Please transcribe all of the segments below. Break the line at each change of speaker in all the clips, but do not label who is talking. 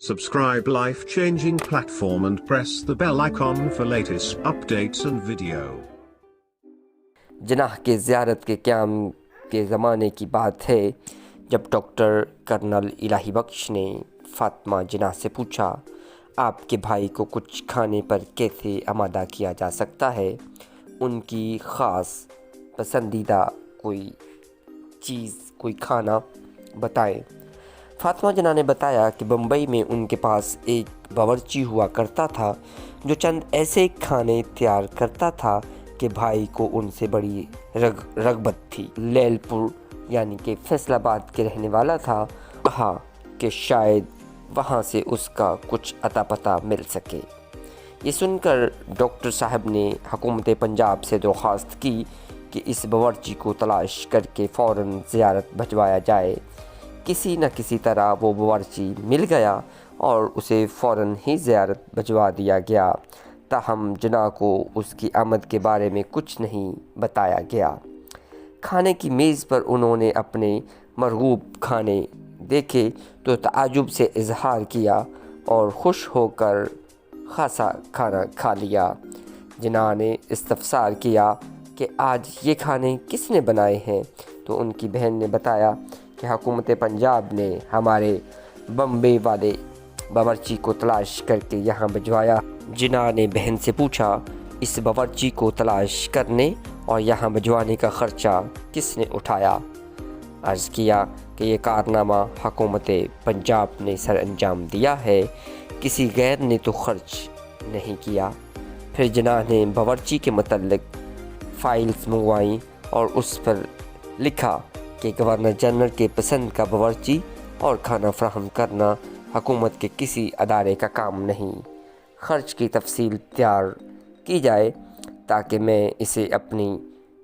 Subscribe life-changing platform and press the bell icon for latest updates and video.
Jinnah के ज़ियारत के क़याम के ज़माने की बात है जब डॉक्टर कर्नल इलाही बख्श ने फ़ातिमा जिन्नाह से पूछा, आपके भाई को कुछ खाने पर कैसे आमादा किया जा सकता है, उनकी ख़ास पसंदीदा कोई चीज़, कोई खाना बताएं। फ़ातिमा जिन्नाह ने बताया कि बम्बई में उनके पास एक बावर्ची हुआ करता था जो चंद ऐसे खाने तैयार करता था कि भाई को उनसे बड़ी रग़बत थी। लैलपुर यानी कि फैसलाबाद के रहने वाला था, कहा कि शायद वहाँ से उसका कुछ अता पता मिल सके। ये सुनकर डॉक्टर साहब ने हुकूमत पंजाब से दरख्वास्त की कि इस बावर्ची को तलाश करके फ़ौरन ज़ियारत भिजवाया जाए। किसी न किसी तरह वो बावर्ची मिल गया और उसे फ़ौरन ही ज़ियारत भिजवा दिया गया। ताहम जिन्नाह को उसकी आमद के बारे में कुछ नहीं बताया गया। खाने की मेज़ पर उन्होंने अपने मरगूब खाने देखे तो ताज्जुब से इजहार किया और खुश होकर खासा खाना खा लिया। जिन्नाह ने इस्तफसार किया कि आज ये खाने किसने बनाए हैं, तो उनकी बहन ने बताया कि हुकूमत पंजाब ने हमारे बम्बे वाले बावर्ची को तलाश करके यहाँ भिजवाया। जिन्नाह ने बहन से पूछा, इस बावर्ची को तलाश करने और यहाँ भिजवाने का ख़र्चा किसने उठाया। अर्ज़ किया कि ये कारनामा हुकूमत पंजाब ने सर अंजाम दिया है, किसी गैर ने तो ख़र्च नहीं किया। फिर जिन्नाह ने बावर्ची के मुतल्लिक़ फ़ाइल्स मंगवाईं और उस पर लिखा कि गवर्नर जनरल के पसंद का बावर्ची और खाना फराहम करना हुकूमत के किसी अदारे का काम नहीं। ख़र्च की तफसील तैयार की जाए ताकि मैं इसे अपनी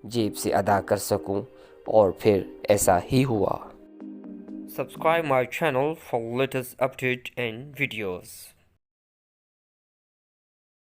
जेब से अदा कर सकूं, और फिर ऐसा ही हुआ। Subscribe my channel for latest update and videos.